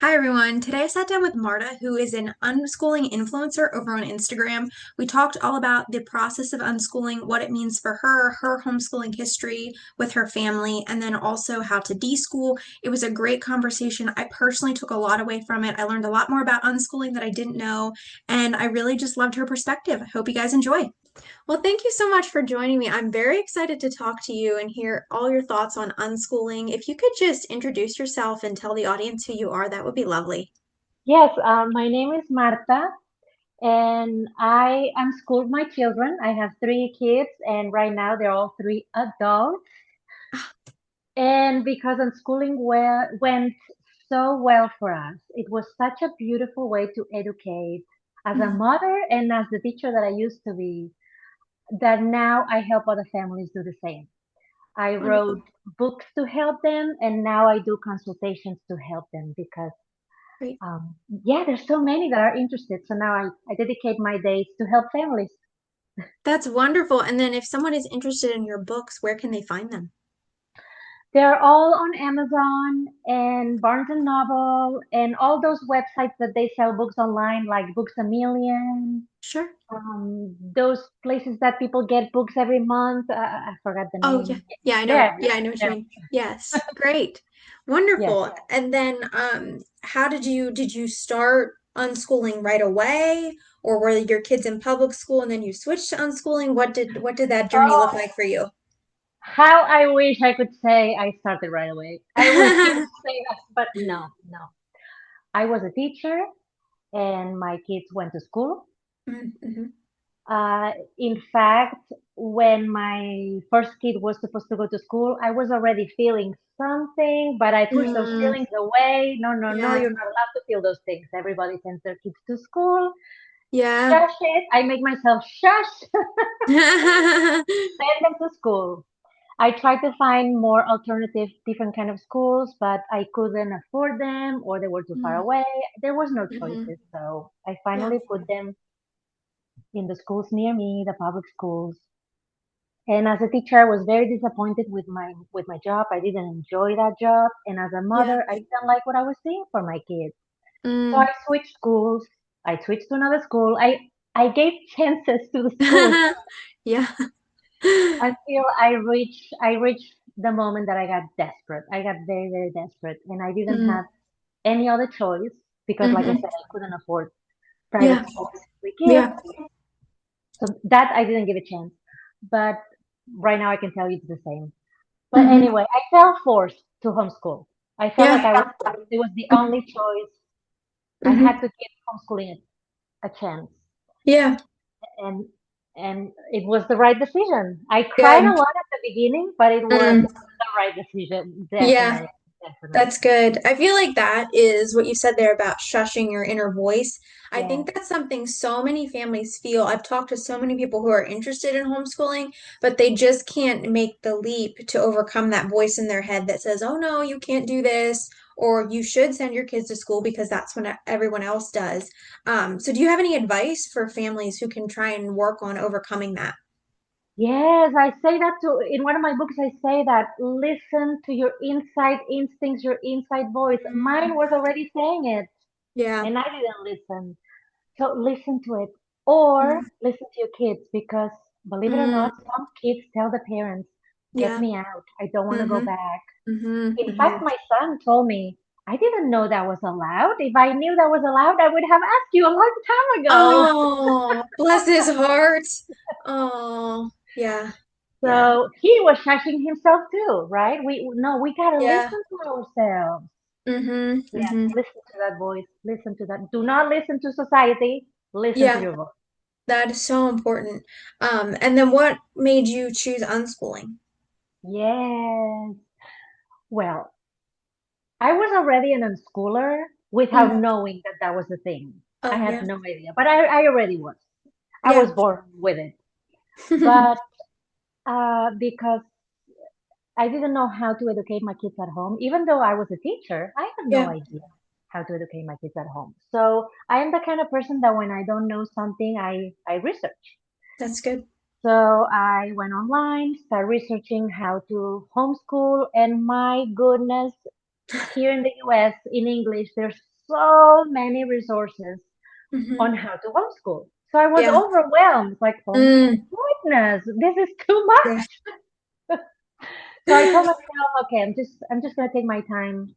Hi everyone. Today I sat down with Marta, who is an unschooling influencer over on Instagram. We talked all about the process of unschooling, what it means for her, her homeschooling history with her family, and then also how to deschool. It was a great conversation. I personally took a lot away from it. I learned a lot more about unschooling that I didn't know, and I really just loved her perspective. I hope you guys enjoy. Well, thank you so much for joining me. I'm very excited to talk to you and hear all your thoughts on unschooling. If you could just introduce yourself and tell the audience who you are, that would be lovely. Yes, my name is Marta, and I unschooled my children. I have three kids, and right now they're all three adults. And because went so well for us, it was such a beautiful way to educate as a Mhm. mother and as the teacher that I used to be, that now I help other families do the same. I wrote Wonderful. books to help them, and now I do consultations to help them because Great. yeah, there's so many that are interested. So now I dedicate my days to help families. That's wonderful. And then if someone is interested in your books, where can they find them? They're all on Amazon and Barnes and Noble and all those websites that they sell books online, like Books a Million. Sure. Those places that people get books every month. I forgot the Oh, yeah. name. Yeah, I know. There, Yeah, I know what you there. mean. Yes. Great. Yes. Wonderful. And then how did you start unschooling right away, or were your kids in public school and then you switched to unschooling? What did that journey look Oh, like for you? how I wish I could say I started right away. I wish I could say that, but no, no. I was a teacher and my kids went to school. Mm-hmm. In fact, when my first kid was supposed to go to school, I was already feeling something, but I pushed those Mm, feelings away. No, no, no, yeah. you're not allowed to feel those things. Everybody sends their kids to school. Yeah. Shush it. I make myself shush. Send them to school. I tried to find more alternative, different kind of schools, but I couldn't afford them or they were too far away. There was no Mm-hmm. choices, so I Yeah. finally put them in the schools near me, the public schools. And as a teacher, I was very disappointed with my job. I didn't enjoy that job. And as a Yeah. mother, I didn't like what I was seeing for my kids. So I Mm. switched schools. I switched to another school. I gave chances to the schools Yeah. until I reached the moment that I got desperate. I got very, very desperate. And I didn't Mm. have any other choice because like I Mm-hmm. said, I couldn't afford private Yeah. schools for kids. Yeah. So that I didn't give a chance. But right now I can tell you it's the same. But Mm-hmm. anyway, I felt forced to homeschool. I felt like Yeah. I was forced. It was the only choice. I had Mm-hmm. to give homeschooling a chance, Yeah. and it was the right decision. I cried a Good. lot at the beginning, but it was Mm. the right decision. Yeah. Definitely, definitely. That's good. I feel like that is what you said there about shushing your inner voice. I Yeah. think that's something so many families feel. I've talked to so many people who are interested in homeschooling, but they just can't make the leap to overcome that voice in their head that says, oh no, you can't do this, or you should send your kids to school because that's what everyone else does. So do you have any advice for families who can try and work on overcoming that? Yes, I say that too. In one of my books, I say that listen to your inside instincts, your inside voice. Mine Mm, was already saying it, yeah. and I didn't listen. So listen to it or Mm, listen to your kids because believe it or mm, not, some kids tell the parents, get yeah. me out. I don't want to go Mm-hmm. back. Mm-hmm. In Mm-hmm. fact, my son told me, I didn't know that was allowed. If I knew that was allowed, I would have asked you a long time ago. Oh, bless his heart. Oh, yeah, yeah, So he was shushing himself too, right? We gotta yeah. listen to ourselves. Mm-hmm. Yes, Mm-hmm. listen to that voice. Listen to that. Do not listen to society. Listen to Yeah, your voice. that is so important. And then what made you choose unschooling? Yes. Well, I was already an unschooler without Mm. knowing that that was a thing. I Oh, had yeah. no idea, but I already was. I Yeah. was born with it. But because I didn't know how to educate my kids at home, even though I was a teacher, I had no Yeah, idea how to educate my kids at home. So I am the kind of person that when I don't know something, I research. that's good. So I went online, started researching how to homeschool, and my goodness, here in the US in English, there's so many resources Hmm. on how to homeschool. So I was Yeah. overwhelmed, like, oh my Mm, goodness, this is too yeah. much. So I told myself, okay, I'm just gonna take my time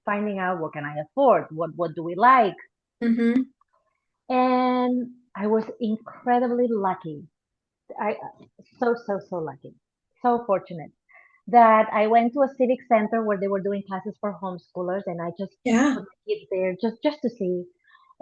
finding out what can I afford, what do we like, Hmm. and I was incredibly lucky. I so lucky, so fortunate that I went to a civic center where they were doing classes for homeschoolers, and I just Yeah. put the kids there just to see.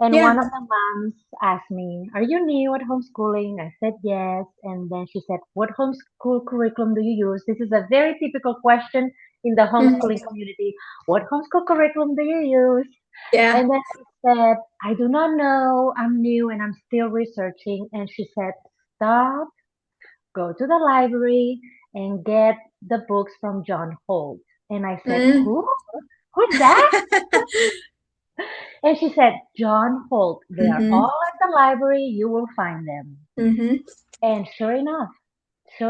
And Yeah. one of the moms asked me, "Are you new at homeschooling?" I said yes, and then she said, "What homeschool curriculum do you use?" This is a very typical question in the homeschooling Mm, community. What homeschool curriculum do you use? yeah. And then I said, "I do not know. I'm new and I'm still researching." And she said, "Stop, go to the library and get the books from John Holt." And I said, Mm. "Who? Who's that?" And she said, "John Holt. They are Hmm. all at the library. You will find them." Hmm. And sure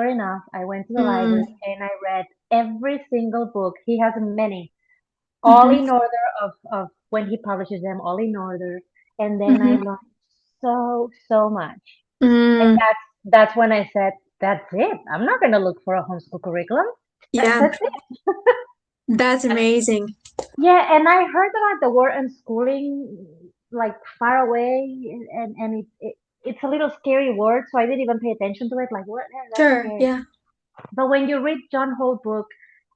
enough, I went to the library Mm. and I read every single book. He has many, all Hmm. in order of when he publishes them, all in order. And then I Hmm. learned so much. And Mm. that's when I said, that's it. I'm not going to look for a homeschool curriculum. Yeah. That's it. That's And amazing. yeah, and I heard about the word unschooling like far away, and it's a little scary word, so I didn't even pay attention to it. Like, what? Yeah, that's Sure. scary. Yeah. But when you read John Holt book,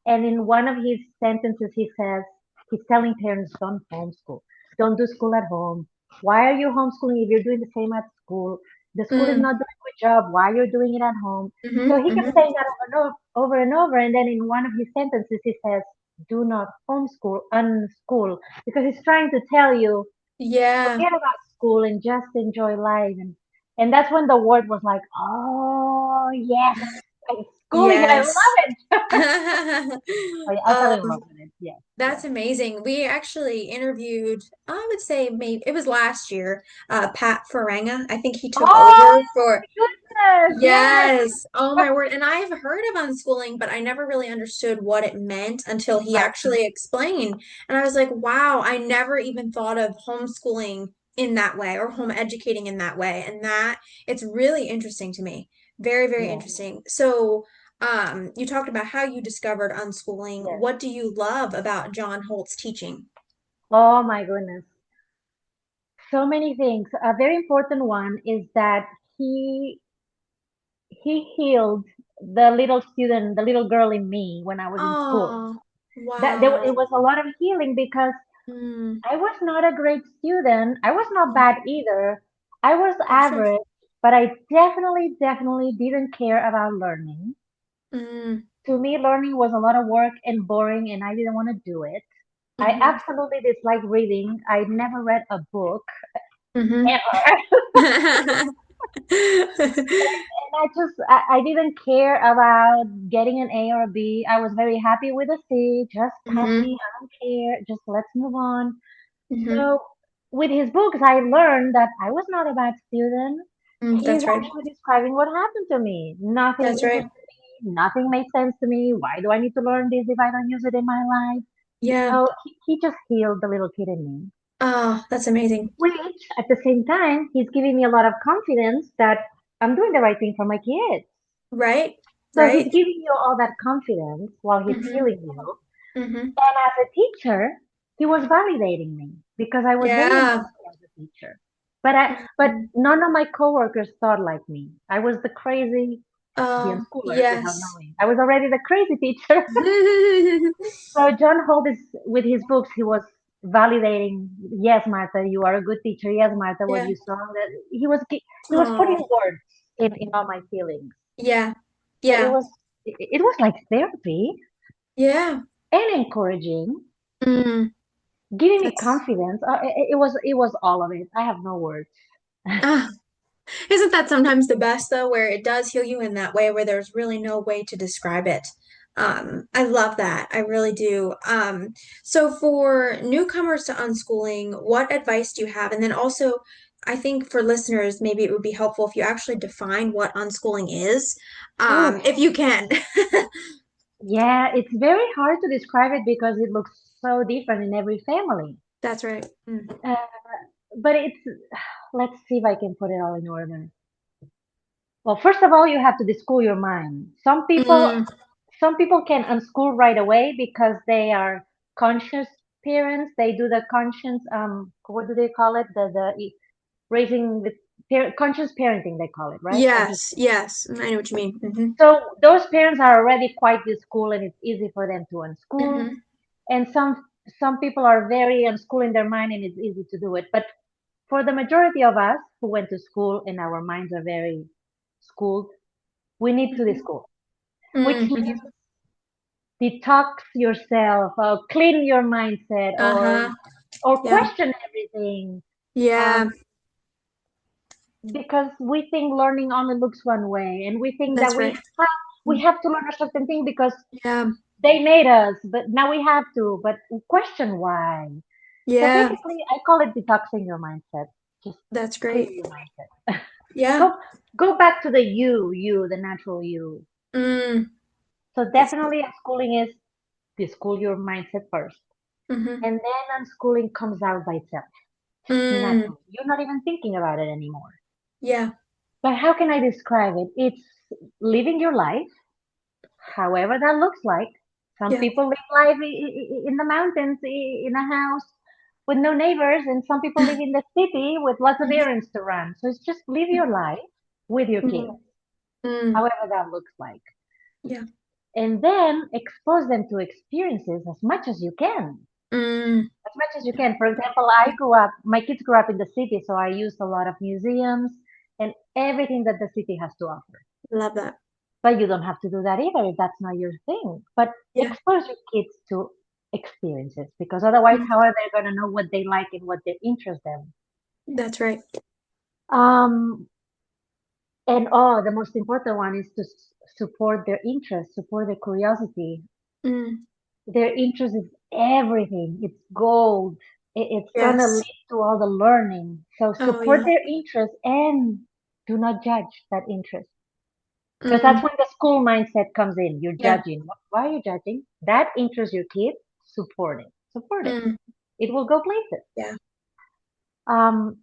and in one of his sentences he says he's telling parents, don't homeschool, don't do school at home. Why are you homeschooling if you're doing the same at school? The school is Mm. not doing a good job. Why you're doing it at home? Hmm. So he kept Hmm. saying that over and over, and then in one of his sentences he says, "Do not homeschool, unschool," because he's trying to tell you Yeah. forget about school and just enjoy life. And that's when the word was like, oh yes, I'm schooling, I Yes. love it. I fell in Um, love with it. Yes, That's yes. amazing. We actually interviewed, I would say maybe it was last year, Pat Faranga. I think he took Oh over for, goodness, yes. yes. Oh my word. And I've heard of unschooling, but I never really understood what it meant until he Exactly. actually explained. And I was like, wow, I never even thought of homeschooling in that way or home educating in that way. And that it's really interesting to me. Very, very Yeah, interesting. So, you talked about how you discovered unschooling. yes. What do you love about John Holt's teaching? Oh my goodness. So many things. A very important one is that he healed the little student, the little girl in me when I was in school. Oh, It wow. was a lot of healing because Mm, I was not a great student. I was not mm, bad either. I was oh, sure. average, but I definitely didn't care about learning. Mm, To me, learning was a lot of work and boring, and I didn't want to do it. I mm-hmm, absolutely dislike reading. I never read a book mm-hmm. ever. And I didn't care about getting an A or a B. I was very happy with a C. Just pass Mm-hmm, me. I don't care. Just let's move on. mm-hmm. So with his books, I learned that I was not a bad student. Mm, He's that's right. actually describing what happened to me. Nothing That's right. interested me. Nothing made sense to me. Why do I need to learn this if I don't use it in my life? Yeah. So he just healed the little kid in me. Oh, that's amazing. Which at the same time, he's giving me a lot of confidence that I'm doing the right thing for my kids. Right? So he's Right? giving you all that confidence while he's Mm-hmm, healing you. mm-hmm. And as a teacher, he was validating me because I was very Yeah. unhappy as a teacher. But Mhm. none of my coworkers thought like me. I was the crazy, the Oh, unschooler without yes. knowing. I was already the crazy teacher. So John Holt is with his books, he was validating, yes, Martha, you are a good teacher. Yes, Martha, what Yeah. you saw that he was putting Oh, words in all my feelings. yeah. So Yeah. it was like therapy Yeah. and encouraging, Mm, giving me that's confidence. It was all of it. I have no words. ah, isn't that sometimes the best though, where it does heal you in that way where there's really no way to describe it. I love that. I really do. So for newcomers to unschooling, what advice do you have? And then also, I think for listeners, maybe it would be helpful if you actually define what unschooling is, Ooh, if you can. yeah, it's very hard to describe it because it looks so different in every family. That's right. Mm. Uh, but it's, let's see if I can put it all in order. Well, first of all, you have to deschool your mind. Mm. Some people can unschool right away because they are conscious parents. They do the conscious, what do they call it? Raising the conscious parenting, they call it, right? Conscious. Yes, yes. I know what you mean. So those parents are already quite deschooled, and it's easy for them to unschool. Hmm. And some people are very unschooled in their mind, and it's easy to do it. But for the majority of us who went to school and our minds are very schooled, we need to Hmm. deschool, which means Hmm. detox yourself, clean your mindset, Uh-huh. or Yeah. question everything. Yeah. Um, because we think learning only looks one way, and we think that That's right. we have to learn a certain thing because Yeah. they made us, but now we have to. But question why. So Yeah. basically, I call it detoxing your mindset. Just That's clear great. your mindset. Yeah. go go back to the you, the natural you. Mm. So That's definitely, unschooling is deschool your mindset first, mm-hmm. and then unschooling comes out by itself, just Mm. naturally. You're not even thinking about it anymore. Yeah. But how can I describe it? It's living your life, however that looks like. Some Yeah. people live life in the mountains, in a house with no neighbors, and some people live in the city with lots of Mhm. errands to run. So it's just live your life with your kids, Mm. Mm. however that looks like. Yeah. And then expose them to experiences as much as you can. Mm. As much as you can. For example, my kids grew up in the city, so I used a lot of museums and everything that the city has to offer. Love that. But you don't have to do that either if that's not your thing. But Yeah. expose your kids to experiences because otherwise, Mm. how are they going to know what they like and what they interest them? That's right. Um, and the most important one is to support their interest, support their curiosity. Mm. Their interest is everything. It's gold. It's going to Yes. lead to all the learning. So Oh, support yeah. their interest and do not judge that interest. Because that's Mm. when the school mindset comes in. You're Yeah. judging. Why are you judging? That interests your kid. Support it. Support it. Mm. It will go places. Yeah. Um,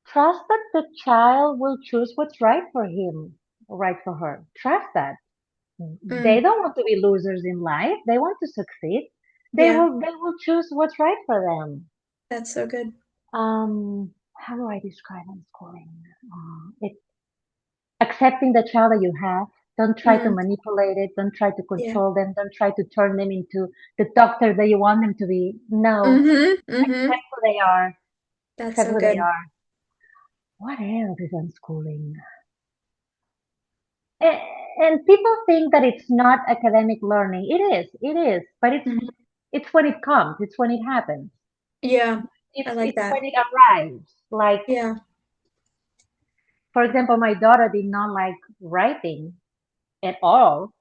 trust that the child will choose what's right for him or right for her. Trust that. They Mm. don't want to be losers in life. They want to succeed. Yeah. They will choose what's right for them. That's so good. How do I describe unschooling? It accepting the child that you have. Don't try to Mm. manipulate it. Don't try to Yeah. control them. Don't try to turn them into the doctor that you want them to be. No, Mm-hmm. Mm-hmm. accept who they are. That's Accept so who they good. are. What else is unschooling? A- And people think that it's not academic learning. It is. It is. But Mhm. it's when it comes. It's when it happens. Yeah. I like It's that. when it arrives. Like, Yeah. for example, my daughter did not like writing at all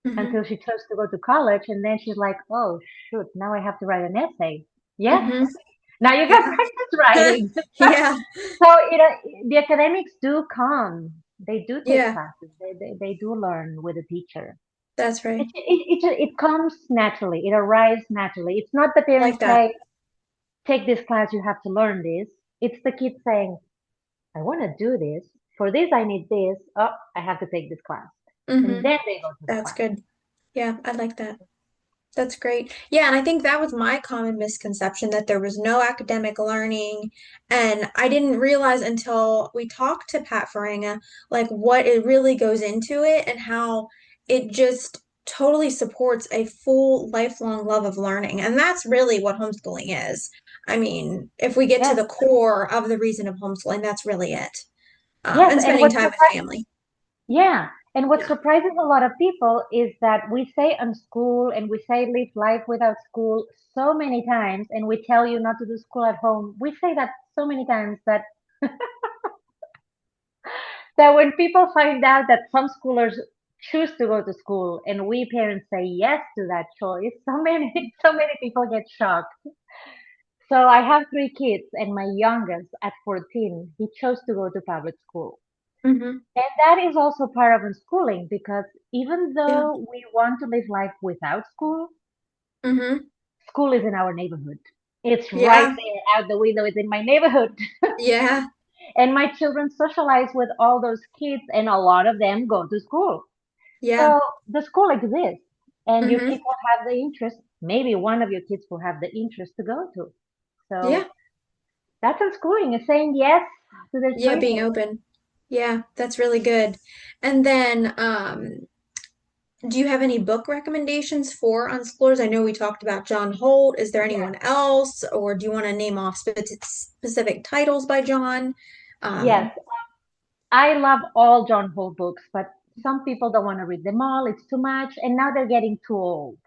Mm-hmm. until she chose to go to college, and then she's like, "Oh shoot, now I have to write an essay." Yes, Mm-hmm. now you can Yeah. practice writing. Yeah. So the academics do come. They do take Yeah. classes. They do learn with a teacher. That's right. It comes naturally. It arrives naturally. It's not the I like parents that. say, "Take this class. You have to learn this." It's the kid saying, "I want to do this. For this, I need this. Oh, I have to take this class," and Mm-hmm. then they go to the That's class. good. Yeah, I like that. That's great. Yeah, and I think that was my common misconception that there was no academic learning. And I didn't realize until we talked to Pat Faranga, like what it really goes into it and how it just totally supports a full lifelong love of learning. And that's really what homeschooling is. I mean, if we get to Yes, the core of the reason of homeschooling, that's really it. yes. And And spending what's time with surprising? family. Yeah. And what Yeah. surprises a lot of people is that we say unschool and we say live life without school so many times, and we tell you not to do school at home. We say that so many times that when people find out that some schoolers choose to go to school and we parents say yes to that choice, so many people get shocked. So I have three kids, and my youngest at 14, he chose to go to public school. Mm-hmm. And that is also part of unschooling because even Yeah. though we want to live life without school, Mm-hmm. school is in our neighborhood. It's right Yeah. there out the window. It's in my neighborhood. Yeah. And my children socialize with all those kids, and a lot of them go to school. Yeah. So the school exists, and your Mm-hmm. kids will have the interest. Maybe one of your kids will have the interest to go to. Yeah. So that's unschooling, is saying yes to their Yeah, being choices. open. Yeah, that's really good. And then, do you have any book recommendations for unschoolers? I know we talked about John Holt. Is there Yeah. anyone else, or do you want to name off specific titles by John? Yes, Um, I love all John Holt books, but some people don't want to read them all. It's too much, and now they're getting too old.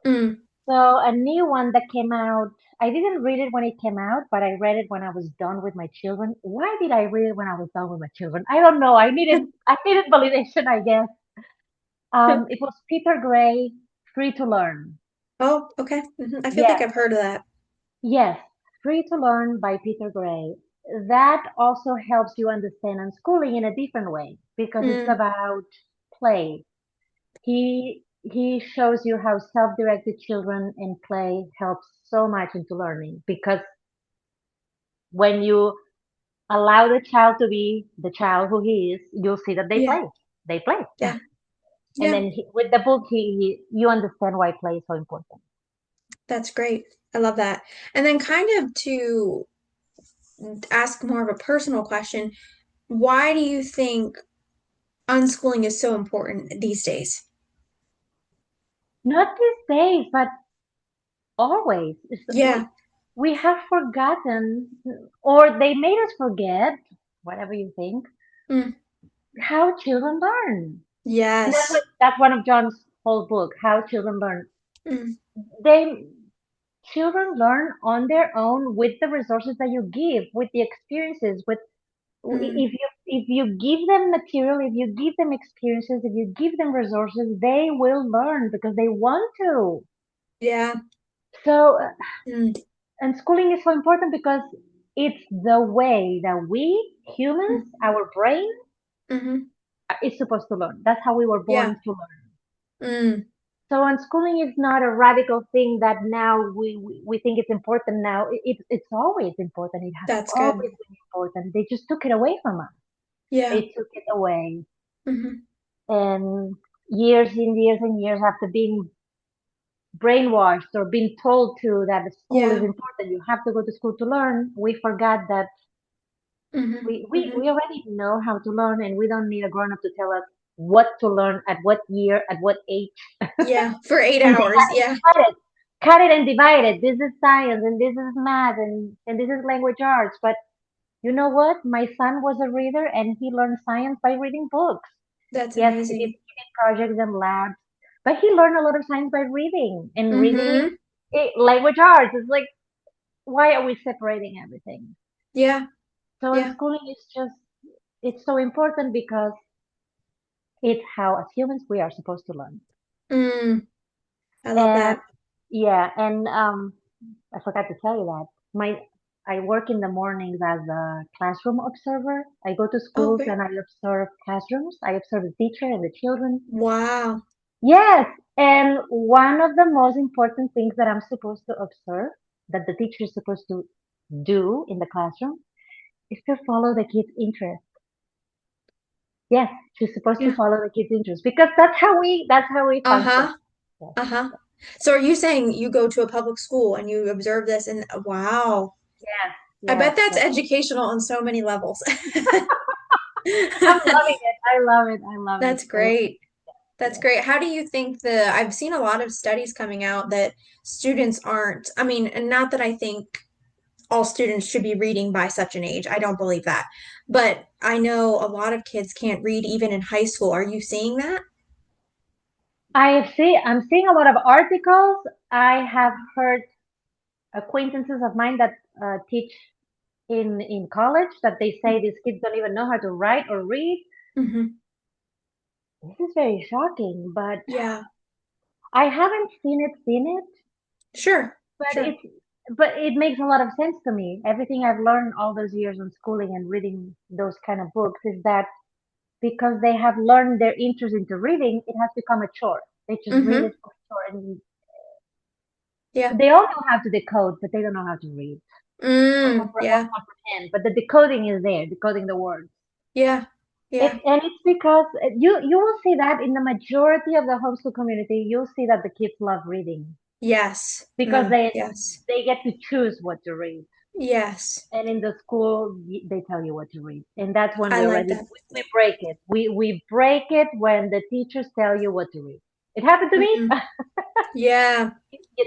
mm, So a new one that came out, I didn't read it when it came out, but I read it when I was done with my children. Why did I read it when I was done with my children? I don't know. I needed validation, I guess. It was Peter Gray, Free to Learn. oh, okay. I feel like Yes, I've heard of that. yes, Free to Learn by Peter Gray. That also helps you understand unschooling in a different way because it's Mm, about play. He shows you how self-directed children and play helps so much into learning because when you allow the child to be the child who he is, you'll see that they yeah, play. They play. yeah, And yeah. then with the book, you understand why play is so important. That's great. I love that. And then, kind of to ask more of a personal question, why do you think unschooling is so important these days? Not these days, but always. Yeah. We have forgotten, or they made us forget, whatever you think, Mm, how children learn. And yes. that's one of John's whole book, How Children Learn. Mm, They children learn on their own with the resources that you give, with the experiences, with mm, if you give them material, if you give them experiences, if you give them resources, they will learn because they want to. yeah. So, Mm, and schooling is so important because it's the way that we humans, mm, our brain, hmm. is supposed to learn. That's how we were Yeah. born to learn. Mm, So unschooling is not a radical thing that now we think it's important now. It's always important. It has that's good. always been important. They just took it away from us. Yeah. They took it away. Hmm. And years and years and years after being brainwashed or being told to that school is Yeah. important, you have to go to school to learn, we forgot that Hmm. we Hmm. already know how to learn and we don't need a grown up to tell us what to learn at what year, at what age. Yeah. For eight And hours. Yeah. divide it. Cut it and divide it. This is science and this is math and this is language arts. But you know what? My son was a reader and he learned science by reading books. That's Yes, amazing. he did projects and labs, but he learned a lot of science by reading. And reading Hmm. language arts. It's like, why are we separating everything? Yeah. So Yeah. unschooling is just, it's so important because it's how, as humans, we are supposed to learn. Mm, I love And that. yeah, and I forgot to tell you that I work in the mornings as a classroom observer. I go to Oh, schools great. and I observe classrooms. I observe the teacher and the children. Wow. Yes, and one of the most important things that I'm supposed to observe, that the teacher is supposed to do in the classroom, is to follow the kids' interest. Yes, she's supposed to Yeah. follow the kids' interest because that's how we function. Uh-huh. Yes, Uh-huh. So are you saying you go to a public school and you observe this and wow. yes, I yes, bet that's yes. educational on so many levels. I'm loving it. I love it. I love it. That's I love great. That's it. great. How do you think I've seen a lot of studies coming out that students aren't, I mean, and not that I think all students should be reading by such an age. I don't believe that. But I know a lot of kids can't read even in high school. Are you seeing that? I'm seeing a lot of articles. I have heard acquaintances of mine that teach in college that they say these kids don't even know how to write or read. Hmm. This is very shocking, but Yeah. I haven't seen it, Sure. but Sure. it makes a lot of sense to me. Everything I've learned all those years in schooling and reading those kind of books is that because they have learned their interest into reading, it has become a chore. They just read Hmm. it for a chore, and Yeah. They all know how to decode, but they don't know how to read or Yeah. comprehend. But the decoding is there, decoding the words. Yeah. Yeah. And it's because you will see that in the majority of the homeschool community, you'll see that the kids love reading Yes. because they Yes. they get to choose what to read. Yes. And in the school, they tell you what to read, and that's when I we like already that. we break it. We break it when the teachers tell you what to read. It happened to me. Hmm. Yeah.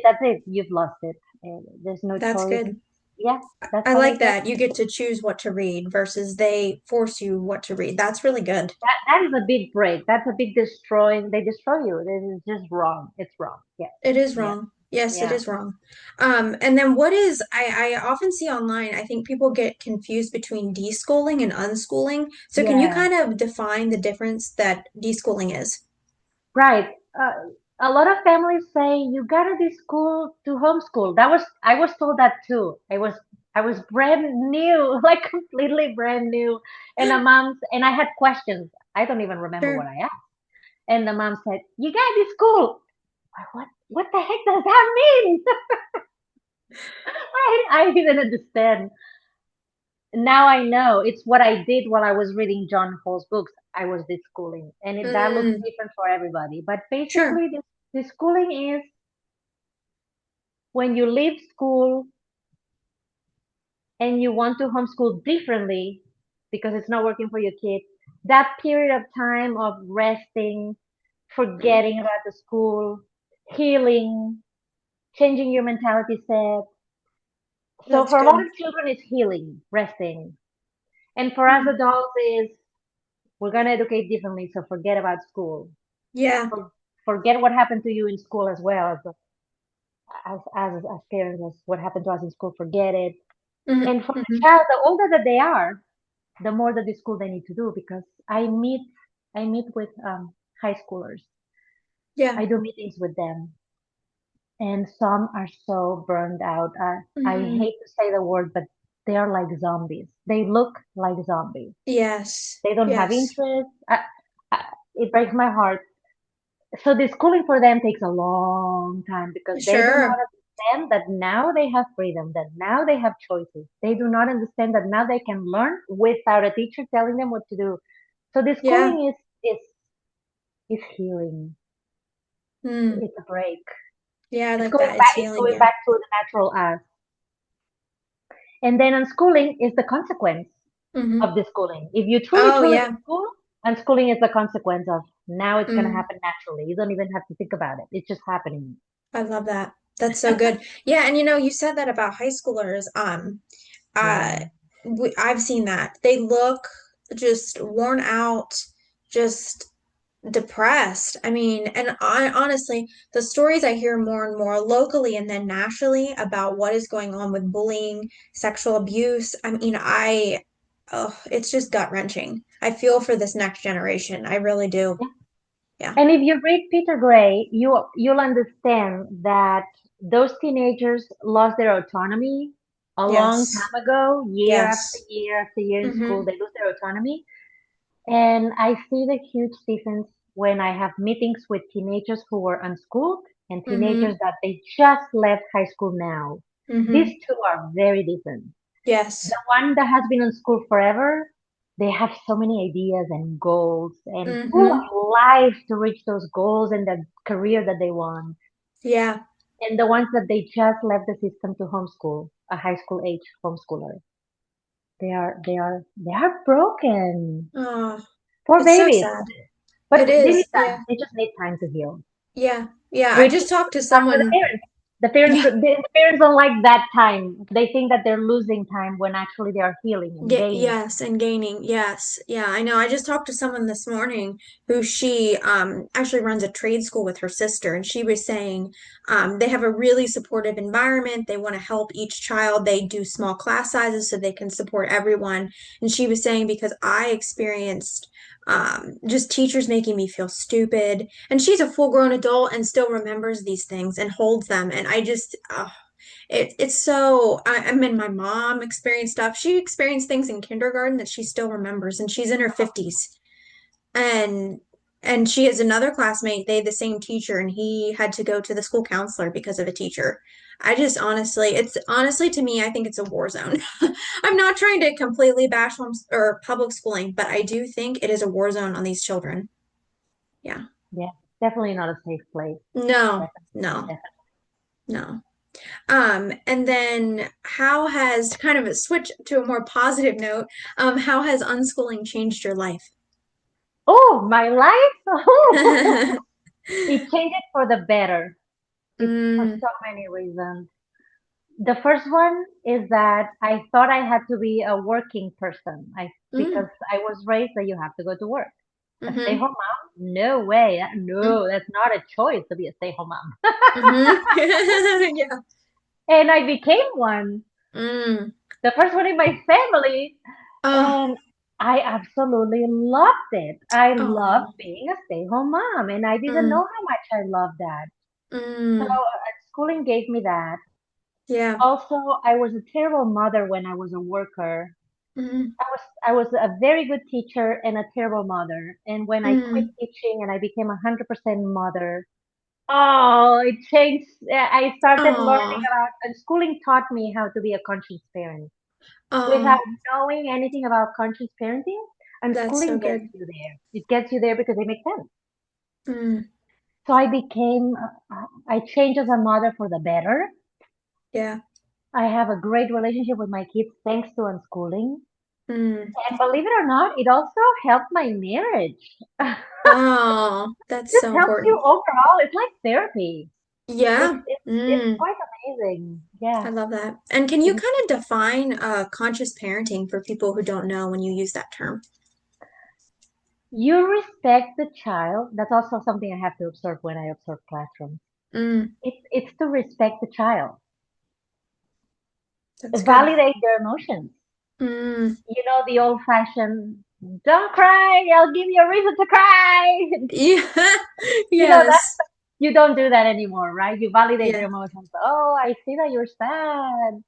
That's it. You've lost it, and there's no That's choice. good. Yeah, that's I how like it goes. that. You get to choose what to read versus they force you what to read. That's really good. That is a big break. That's a big destroying. They destroy you. This is just wrong. It's wrong. Yes. It is Yeah. wrong. Yes, it Yeah. is wrong. And then what is, I often see online, I think people get confused between deschooling and unschooling. So can you Yeah. kind of define the difference that deschooling is? Right. A lot of families say you gotta be school to homeschool. I was told that too. I was brand new, like completely brand new. And the moms and I had questions. I don't even remember what Sure. I asked. And the mom said, "You gotta be school." What the heck does that mean? I didn't understand. Now I know it's what I did while I was reading John Holt's books. I was deschooling, and that looks Mm, different for everybody. But sure. basically, this schooling is when you leave school and you want to homeschool differently because it's not working for your kid. That period of time of resting, Mm, forgetting about the school, healing, changing your mentality set. So that's for a lot good. of children, it's healing, resting, and for us Mm, adults, is we're gonna educate differently. So forget about school. yeah. Forget what happened to you in school as well as parents, as what happened to us in school. Forget it. Hmm. And for the Hmm. child, the older that they are, the more that the school they need to do because I meet with high schoolers. Yeah. I do meetings with them, and some are so burned out. I Hmm. hate to say the word, but they are like zombies. They look like zombies. Yes. They don't have Yes. interest. I, it breaks my heart. So the schooling for them takes a long time because they do not Sure. understand that now they have freedom, that now they have choices. They do not understand that now they can learn without a teacher telling them what to do. So the Yeah. schooling is healing. Mm. It's a break. Yeah, I It's like going that. It's back. It's healing. going Yeah. back to the natural us. And then unschooling is the consequence Hmm. of the schooling. If you Oh, truly yeah. school, unschooling is the consequence of now it's going to Mm. happen naturally. You don't even have to think about it. It's just happening. I love that. That's so good. Yeah, and you said that about high schoolers. Uh, Yeah. I've seen that. They look just worn out, just depressed. I mean, and honestly, the stories I hear more and more locally and then nationally about what is going on with bullying, sexual abuse. I mean, oh, it's just gut-wrenching. I feel for this next generation. I really do. Yeah. And if you read Peter Gray, you'll understand that those teenagers lost their autonomy a long Yes. time ago, Yes. year after year in school, Mm-hmm. they lose their autonomy. And I see the huge difference when I have meetings with teenagers who were unschooled and teenagers Mm-hmm. that they just left high school now. These Mm-hmm. two are very different. The Yes. one that has been in school forever, they have so many ideas and goals and full Mm-hmm. of life to reach those goals and the career that they want. Yeah. And the ones that they just left the system to homeschool, a high school age homeschooler, they are broken. Oh, Poor it's so babies. sad. But It they need is. time. Yeah. They just need time to heal. Yeah. Yeah. I Which just talked to talk to the someone. parents. The parents, Yeah. the parents don't like that time. They think that they're losing time when actually they are healing and gaining. Yes, and gaining. Yes. Yeah, I know. I just talked to someone this morning who she actually runs a trade school with her sister, and she was saying they have a really supportive environment. They want to help each child. They do small class sizes so they can support everyone. And she was saying because I experienced just teachers making me feel stupid, and she's a full-grown adult and still remembers these things and holds them. And I just it's so I mean my mom experienced stuff. She experienced things in kindergarten that she still remembers and she's in her 50s. And And she has another classmate, they had the same teacher, and he had to go to the school counselor because of a teacher. I just honestly, it's honestly to me, I think it's a war zone. I'm not trying to completely bash homes or public schooling, but I do think it is a war zone on these children. Yeah. Yeah, definitely not a safe place. No, Definitely, no, definitely. no. And then how has kind of a switch to a more positive note, how has unschooling changed your life? Oh, my life! It changed it for the better. It's for Mm, so many reasons. The first one is that I thought I had to be a working person. Because mm, I was raised that you have to go to work. A mm-hmm, stay-home mom? No way. mm, No, that's not a choice to be a stay-home mom. mm-hmm. Yeah. And I became one, Mm. the first one in my family, Oh, and I absolutely loved it. I loved oh, being a stay-home mom, and I didn't know mm, how much I loved that. So mm, schooling gave me that. yeah. Also, I was a terrible mother when I was a worker. Mm, I was a very good teacher and a terrible mother. And when I quit mm. teaching and I became 100% mother, oh, it changed. I started learning Oh, about, and schooling taught me how to be a conscious parent. Without oh, knowing anything about conscious parenting, and that's so schooling gets good. you there. It gets you there because it makes sense. Mm, So I changed as a mother for the better. yeah. I have a great relationship with my kids thanks to unschooling. Mm. And believe it or not, it also helped my marriage. Oh, that's Just so helps you important. overall. It's like therapy. It's Yeah. it's it's Mm. quite amazing. Yeah. I love that. And can you It- kind of define conscious parenting for people who don't know when you use that term? You respect the child. That's also something I have to observe when I observe classrooms. Mm, It's to respect the child. that's good. Validate their emotions. Mm, You know, the old fashioned, don't cry, I'll give you a reason to cry. yeah. You know, that Yes. you don't do that anymore, right? You validate their Yeah. emotions. Oh, I see that you're sad.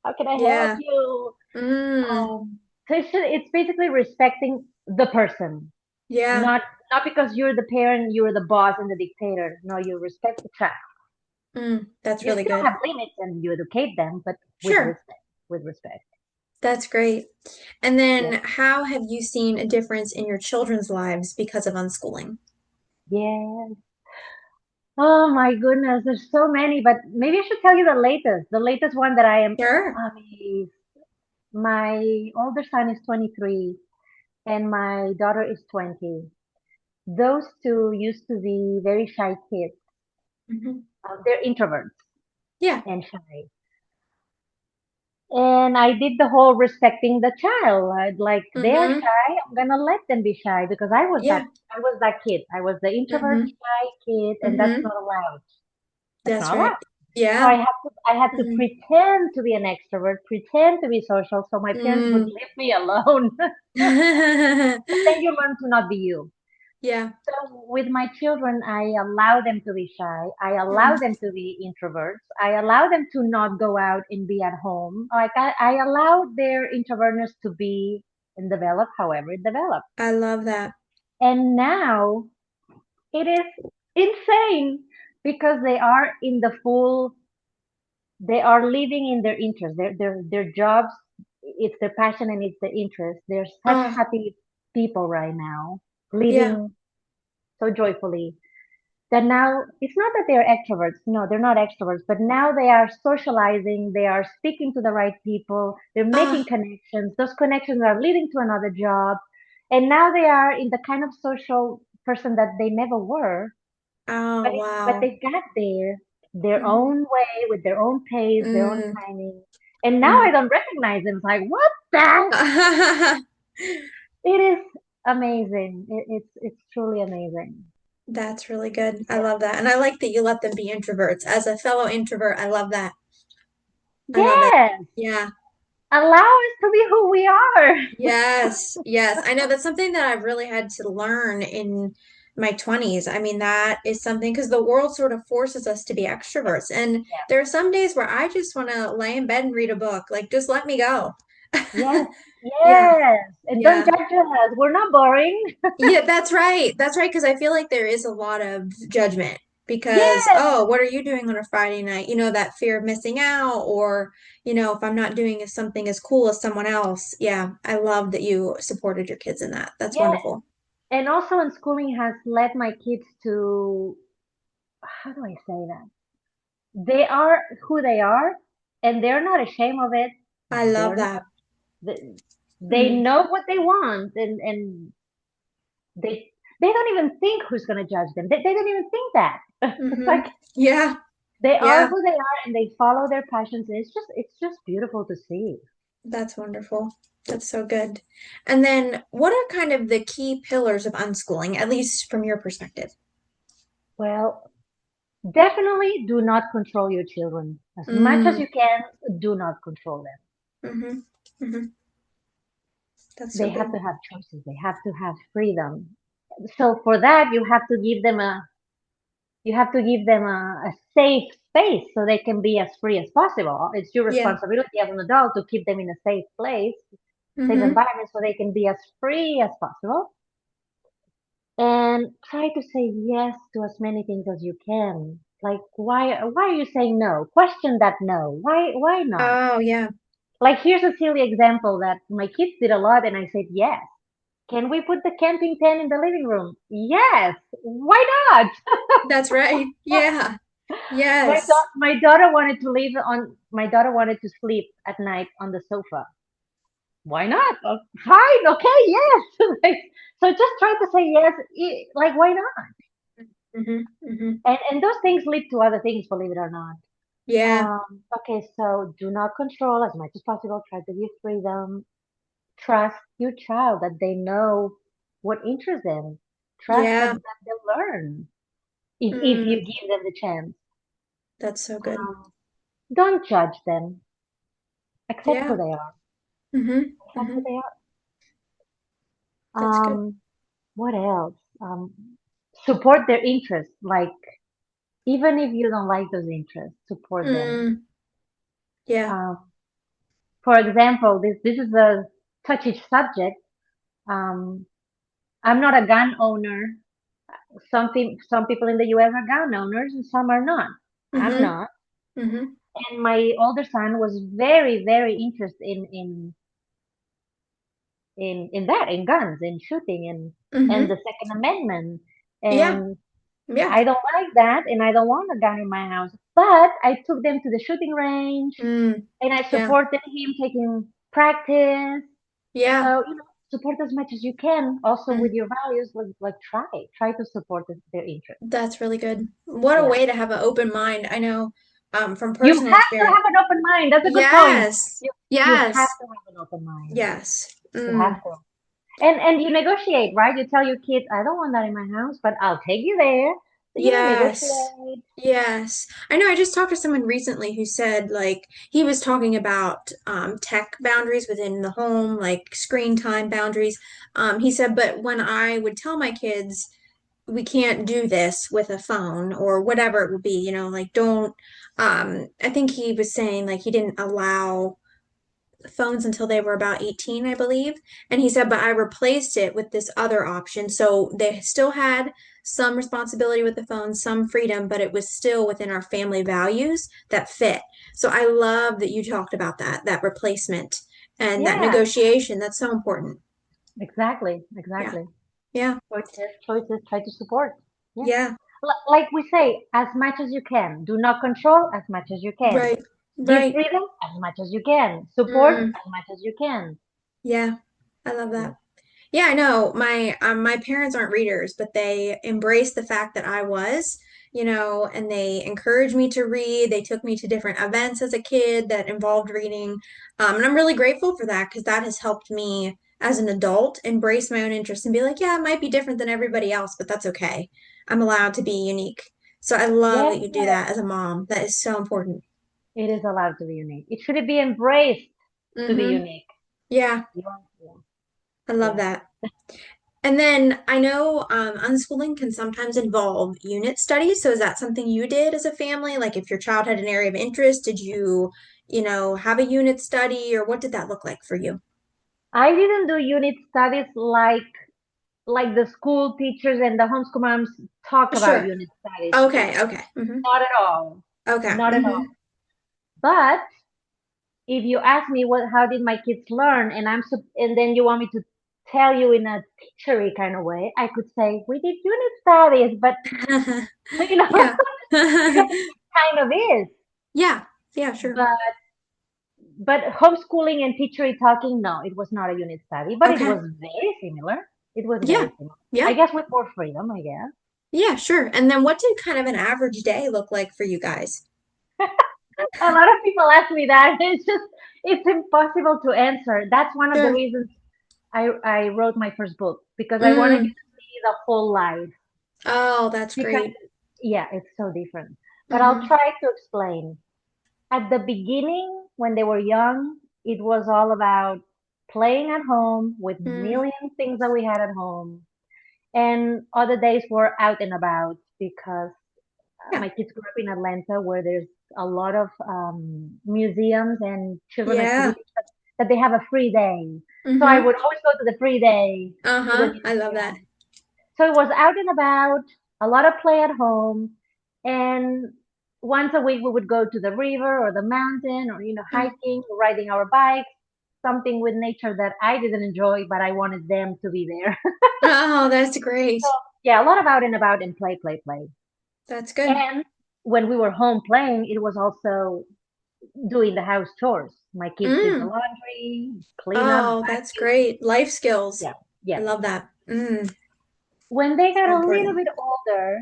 How can I help Yeah. you? Mm, So it's basically respecting the person, yeah. not because you're the parent, you're the boss and the dictator. No, you respect the child. That's You really still good. have limits and you educate them, but with Sure. respect. With respect. That's great. And Yeah. then how have you seen a difference in your children's lives because of unschooling? Yeah. Oh my goodness, there's so many, but maybe I should tell you the latest. The latest one that I am Sure. amazed. My older son is 23 and my daughter is 20. Those two used to be very shy kids. Hmm. They're introverts Yeah. and shy. And I did the whole respecting the child. Like they're Hmm. shy, I'm gonna let them be shy because Yeah. I was that kid. I was the introvert Hmm. shy kid, and that's Hmm. not allowed. That's That's not allowed. right. So Yeah. I had to Mm. pretend to be an extrovert, pretend to be social, so my parents would Mm. leave me alone. But then you learn to not be you. Yeah. So with my children, I allow them to be shy. I allow Mm. them to be introverts. I allow them to not go out and be at home. Like I allow their introvertness to be and develop however it develops. I love that. And now it is insane because they are in the full, they are living in their interest. Their jobs, it's their passion and it's their interest. They're such Oh, happy people right now, yeah. living so joyfully that now it's not that they're extroverts. No, they're not extroverts, but now they are socializing. They are speaking to the right people. They're making Oh, connections. Those connections are leading to another job. And now they are in the kind of social person that they never were, oh, but wow. they got there their Hmm. own way with their own pace, their own Mm. timing. And now I Mm. don't recognize them. It's like, what the? It is amazing. It's truly amazing. That's really good. I Yeah. love that. And I like that you let them be introverts. As a fellow introvert, I love that. I love it. Yes. Yeah. Allow us to be who we are. Yes. Yes. I know that's something that I've really had to learn in my 20s. I mean, that is something because the world sort of forces us to be extroverts. And there are some days where I just want to lay in bed and read a book. Like, just let me go. Yes, Yeah, yes. And don't yeah. judge us. We're not boring. Yeah, that's right. That's right, because I feel like there is a lot of judgment because, Yes, oh, what are you doing on a Friday night? That fear of missing out, or, if I'm not doing something as cool as someone else. Yeah, I love that you supported your kids in that. That's yes. wonderful. And also, unschooling has led my kids to, how do I say that? They are who they are, and they're not ashamed of it. I love They're not. that. They Mm, know what they want, and they don't even think who's going to judge them. They don't even think that. It's mm-hmm. like Yeah, they are yeah, who they are, and they follow their passions, and it's just beautiful to see. that's wonderful. That's so good. And then, what are kind of the key pillars of unschooling, at least from your perspective? Well, definitely do not control your children as much as Mm, you can. Do not control them. mm-hmm, mm-hmm. That's so They have good. to have choices. They have to have freedom. So for that, you have to give them a safe space so they can be as free as possible. It's your Yeah. responsibility as an adult to keep them in a safe place, safe Mm-hmm. environment so they can be as free as possible. And try to say yes to as many things as you can. Like why are you saying no? Question that no. Why not? Oh, yeah. Like here's a silly example that my kids did a lot and I said yes. Can we put the camping tent in the living room? Yes. Why not? That's right. Yeah. Yes. My daughter wanted to sleep at night on the sofa. Why not? Fine, okay, yes. Like, so just try to say yes. Like why not? Mm-hmm. Mm-hmm. And those things lead to other things, believe it or not. Yeah. Okay, so do not control as much as possible. Try to give freedom. Trust your child that they know what interests them. Trust that, Yeah. that they'll learn if you Mm, give them the chance. that's so good. Um, don't judge them. Accept Yeah. who they are. Mm-hmm. Accept Mm-hmm. who they are. That's good. What else? Support their interests. Like even if you don't like those interests, support them. Mm, yeah. Um, for example, this is a touchy subject. Um, I'm not a gun owner. Some people in the U.S. are gun owners and some are not. I'm Mm-hmm. not. Mm-hmm. And my older son was very, very interested in that, in guns, in shooting, and Mm-hmm. the Second Amendment. Yeah. And Yeah. I don't like that, and I don't want a gun in my house. But I took them to the shooting range, Mm, and I yeah. supported him taking practice. Yeah. So support as much as you can. Also Mm, with your values, like try to support their interests. that's really good. What a Yeah. way to have an open mind. I know, from You personal have to experience. have an open mind. That's a good point. Yes. You have Yes. to have an open mind. Yes. You have Mm. to. And you negotiate, right? You tell your kids, I don't want that in my house, but I'll take you there. So Yes. negotiate. Yes. I know I just talked to someone recently who said like he was talking about tech boundaries within the home, like screen time boundaries. He said, but when I would tell my kids we can't do this with a phone or whatever it would be, like don't I think he was saying like he didn't allow phones until they were about 18, I believe. And he said, but I replaced it with this other option. So they still had some responsibility with the phone, some freedom, but it was still within our family values that fit. So I love that you talked about that replacement and that Yeah, negotiation. That's so important. exactly, Yeah. exactly. Yeah. Choices, try to support. Yeah. Yeah. Like we say, as much as you can. Do not control as much as you can. Right. Give Right. freedom as much as you can. Support Mm, as much as you can. yeah. I love Yeah. that. Yeah, I know. My parents aren't readers, but they embraced the fact that I was, and they encouraged me to read. They took me to different events as a kid that involved reading. And I'm really grateful for that because that has helped me as an adult embrace my own interests and be like, yeah, it might be different than everybody else, but that's okay. I'm allowed to be unique. So I love Yeah, that you do that as a mom. That is so important. it is allowed to be unique. It should be embraced to be Mm-hmm. unique. Yeah, Yeah, yeah, I love yeah. that. And then I know unschooling can sometimes involve unit studies. So is that something you did as a family? Like if your child had an area of interest, did you, have a unit study, or what did that look like for you? I didn't do unit studies like the school teachers and the homeschool moms talk about Sure. unit studies. Okay, okay. Not at all. Okay. Not at all. But if you ask me how did my kids learn, and then you want me to tell you in a teachery kind of way, I could say we did unit studies, but you know, Yeah. because it kind of is. Yeah. Yeah, sure. But homeschooling and teachery talking, no, it was not a unit study, but it Okay. was very similar. It was Yeah. very similar. I Yeah. guess with more freedom, I guess. Yeah, sure. And then what did kind of an average day look like for you guys? A lot of people ask me that. It's impossible to answer. That's one of the Sure. reasons I wrote my first book because I wanted you Mm. to see the whole life. Oh, that's Because, great. yeah, it's so different. But I'll Mm-hmm. try to explain. At the beginning, when they were young, it was all about playing at home with Mm. million things that we had at home. And other days were out and about because Yeah. my kids grew up in Atlanta where there's a lot of museums and children Yeah. activities that they have a free day. So I Mm-hmm. would always go to the free day to the Uh-huh. I love that. museum. So it was out and about, a lot of play at home, and once a week we would go to the river or the mountain or Mm. hiking, riding our bikes, something with nature that I didn't enjoy, but I wanted them to be there. Oh, that's great. So yeah, a lot of out and about and play, play, play. That's good. And when we were home playing, it was also doing the house chores. My kids did the Mm. laundry, clean up, Oh, that's vacuum. great. Life skills. Yeah, I yeah. love that. Mm. When they got So a little important. bit older,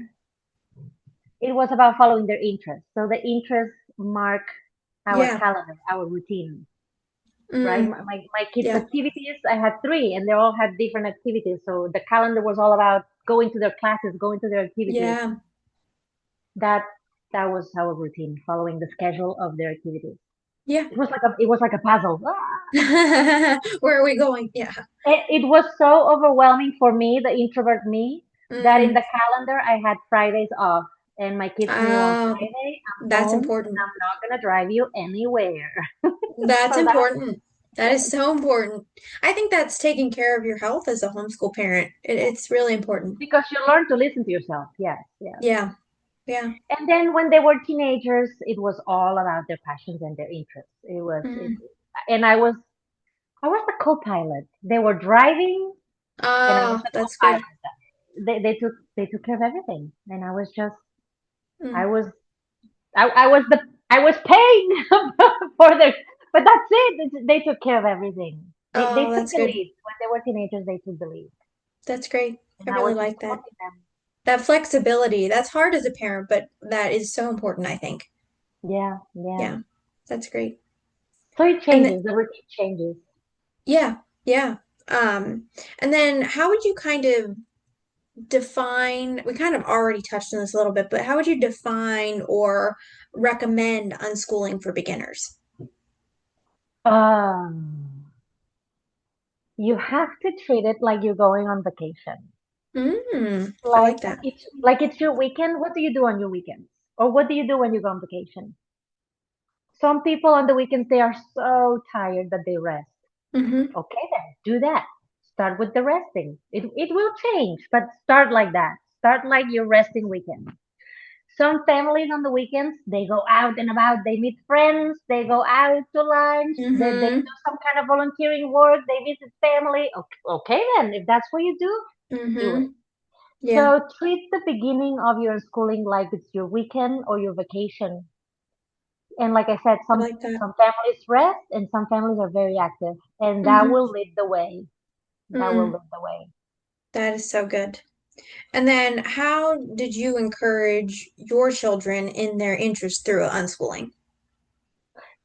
it was about following their interests. So the interests mark our Yeah. calendar, our routine, right? Mm. My kids' Yeah. activities, I had three, and they all had different activities. So the calendar was all about going to their classes, going to their activities. Yeah. That that was our routine, following the schedule of their activities. Yeah. It was like a puzzle. Ah! Where are we going? Yeah. It was so overwhelming for me, the introvert me, that in Mm. the calendar I had Fridays off, and my kids knew on Oh, Friday I'm that's home and important. I'm not gonna drive you anywhere. That's So that important. That yes, is so important. I think that's taking care of your health as a homeschool parent. yes, It's really important. because you learn to listen to yourself. Yes, yes. Yeah. Yeah. And then when they were teenagers, it was all about their passions and their interests. Mm. And I was the co-pilot. They were driving, and I was Oh, the that's good. co-pilot. They took care of everything, and I was just I Mm. was I was paying for their, but that's it. They took care of everything. They Oh, took that's the good. lead when they were teenagers. They took the lead, That's great. I and I really was like that. supporting them. That flexibility, that's hard as a parent, but that is so important, I think. Yeah, yeah. Yeah. That's great. So it And th changes. The routine changes. yeah, yeah. And then how would you kind of define, we kind of already touched on this a little bit, but how would you define or recommend unschooling for beginners? You have to treat it like you're going on vacation. I Like like that. it's your weekend. What do you do on your weekends? Or what do you do when you go on vacation? Some people on the weekends they are so tired that they rest. Mm-hmm. Okay, then do that. Start with the resting. It will change, but start like that. Start like your resting weekend. Some families on the weekends they go out and about. They meet friends. They go out to lunch. They Mm-hmm. do some kind of volunteering work. They visit family. Okay, okay then, if that's what you do it. Mm-hmm. Yeah, So treat the beginning of your schooling like it's your weekend or your vacation. And like I said, I some like that. some families rest and some families are very active, and that Mm-hmm. will lead the way. That will Mm, lead the way. that is so good. And then how did you encourage your children in their interest through unschooling?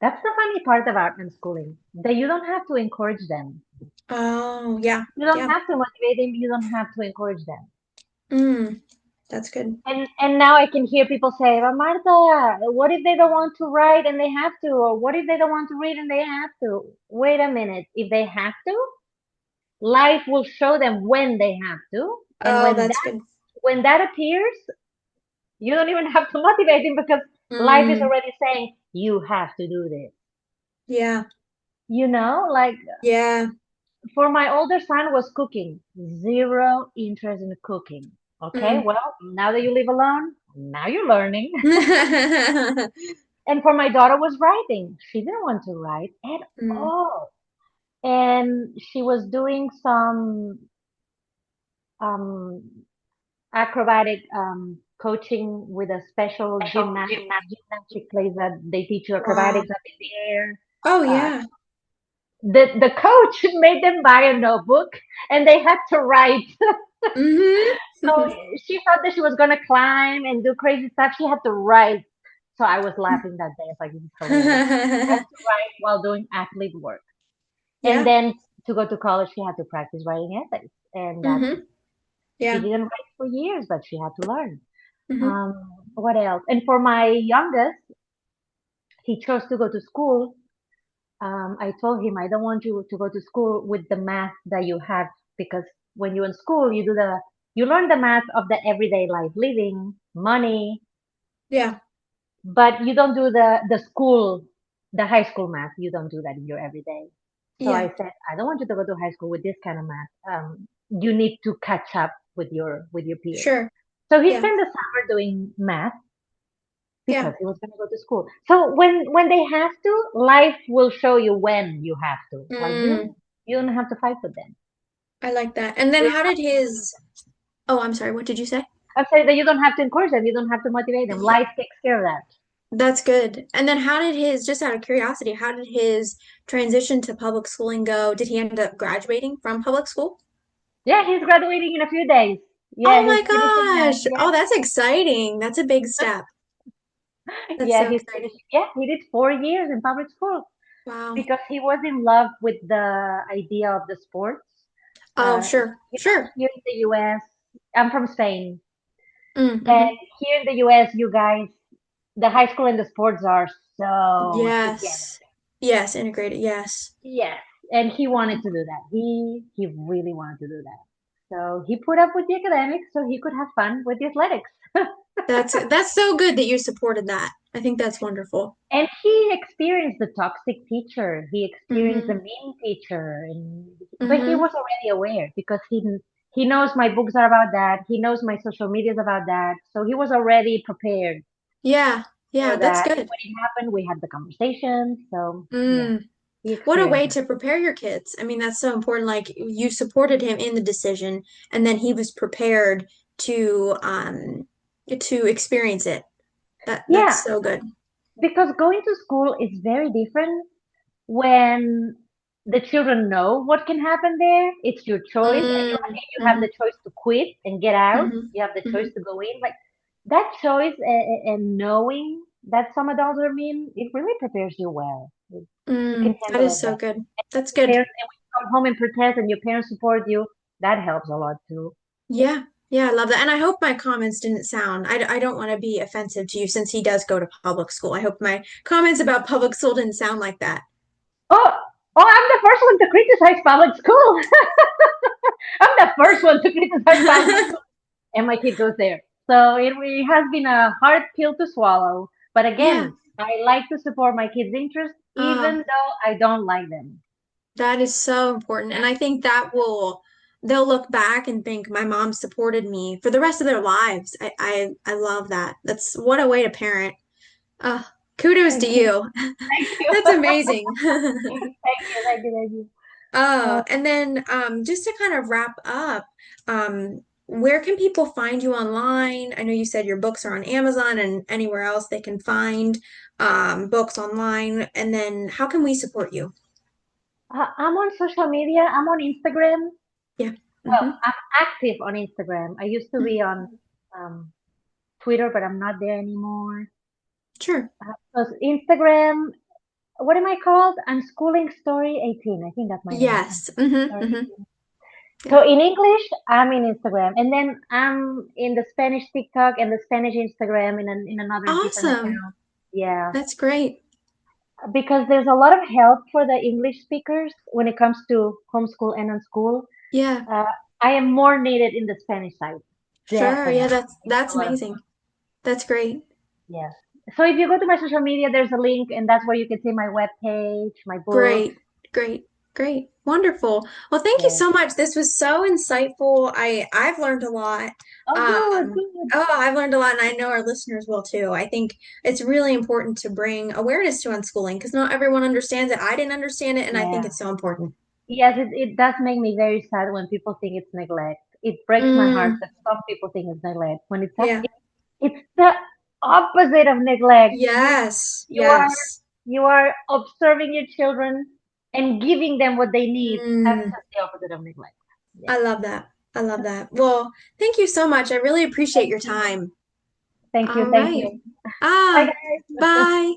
That's the funny part about unschooling. That you don't have to encourage them. Oh, yeah. You don't Yeah. have to motivate them. You don't have to encourage them. Mm, that's good. And now I can hear people say, "But Marta, what if they don't want to write and they have to? Or what if they don't want to read and they have to?" Wait a minute. If they have to, life will show them when they have to. And Oh, that's good. when that appears, you don't even have to motivate them because life is Mm, already saying, "You have to do this." Yeah. Like Yeah. for my older son was cooking, zero interest in cooking. Okay, Mm. well, now that you live alone, now you're learning. And for my daughter was writing. She didn't want to write at Mm. all. And she was doing some um, acrobatic coaching with a special gymnastic place that they teach you Wow. acrobatics up in the air. Oh, Uh, yeah. the coach made them buy a notebook and they had to write. So Mm-hmm. she thought that she was gonna climb and do crazy stuff. She had to write. So I was laughing that day. I was like, this is hilarious. She had to write while doing athlete work. And Yeah. then to go to college, she had to practice writing essays. And that's Mm-hmm. it. She Yeah. didn't write for years, but she had to learn. Mm-hmm. What else? And for my youngest, he chose to go to school. I told him, I don't want you to go to school with the math that you have because when you're in school, you learn the math of the everyday life, living, money, Yeah. but you don't do the high school math. You don't do that in your everyday. So I Yeah. said, I don't want you to go to high school with this kind of math. You need to catch up with your peers. Sure. So he Yeah. spent the summer doing math Yeah. because he was going to go to school. So when they have to, life will show you when you have to. Like Mm. you don't have to fight with them. I like that. And then You how don't have did to motivate his, them. oh, I'm sorry, what did you say? I say that you don't have to encourage them. You don't have to motivate them. Yeah, Life takes care of that. that's good. And then how did his, just out of curiosity, how did his transition to public schooling go? Did he end up graduating from public school? Yeah, he's graduating in a few days. Yeah, Oh he's my finishing that. gosh. Oh, that's exciting. That's a big step. That's Yeah, so he's exciting. finishing. Yeah, he did 4 years in public school Wow. because he was in love with the idea of the sports. Oh, sure. Sure. Here in the U.S., I'm from Spain, and Mm-hmm. here in the U.S., you guys, the high school and the sports are so together. Yes. Yes, integrated. Yes. Yes, and he wanted to do that. He really wanted to do that. So he put up with the academics so he could have fun with the athletics. That's so good that you supported that. I think that's wonderful. And he experienced the toxic teacher. He experienced the Mm-hmm. mean teacher, but he Mm-hmm. was already aware because he knows my books are about that. He knows my social medias about that. So he was already prepared Yeah. for Yeah, that's that. And good. when it happened, we had the conversation. So yeah, Mm. he What a experienced way it. to prepare your kids. I mean, that's so important. Like you supported him in the decision, and then he was prepared to experience it. That's Yeah, so good. because going to school is very different when the children know what can happen there. It's your choice, and Mm, you have hmm the choice to quit and get out. hmm You have the choice hmm to go in. Like that choice and knowing that some adults are mean, it really prepares you well. You can That handle is it so better. good. That's Your good. parents, and when you come home and protest, and your parents support you, that helps a lot too. Yeah. Yeah, I love that. And I hope my comments didn't sound, I don't want to be offensive to you since he does go to public school. I hope my comments about public school didn't sound like that. Oh, I'm the first one to criticize public school. I'm the first one to criticize public school. And my kid goes there. So it has been a hard pill to swallow. But Yeah. again, I like to support my kids' interests, even Uh, though I don't like them. That is so important. And I think they'll look back and think my mom supported me for the rest of their lives. I love that. That's what a way to parent. Uh, Kudos to Thank you. you. Thank you. That's amazing. Thank you. And then just to kind of wrap up, where can people find you online? I know you said your books are on Amazon and anywhere else they can find books online. And then how can we support you? I'm on social media. I'm on Instagram. Yeah. Well, hmm I'm active on Instagram. I used to be on um, Twitter, but I'm not there anymore. Sure. So Instagram, what am I called? I'm Schooling Story 18. I think that's my name. Yes. Story. Yeah. So in English, I'm in Instagram, and then I'm in the Spanish TikTok and the Spanish Instagram in another different Awesome. account. Yeah, That's great. because there's a lot of help for the English speakers when it comes to homeschool and unschool. Yeah. Uh, I am more needed in the Spanish side, Sure. Yeah, definitely. that's They need that's a lot of amazing. That's great. yes. So if you go to my social media, there's a link, and that's where you can see my webpage, my book. Great, great, great. Wonderful. Well, thank you Yeah. so much. This was so insightful. I've learned a lot. Oh, good, Um, good. oh, I've learned a lot, and I know our listeners will too. I think it's really important to bring awareness to unschooling because not everyone understands it. I didn't understand it, and I think Yeah. it's so important. Yes, it does make me very sad when people think it's neglect. It breaks my heart Mm, that some people think it's neglect when yeah. it's the opposite of neglect. Yes. You are Yes. you are observing your children and giving them what they need. That's Mm, just the opposite of neglect. Yeah. I love that. I love that. Well, thank you so much. I really appreciate Thank your you. time. Thank you. All Thank right. you. Bye Ah, guys. bye.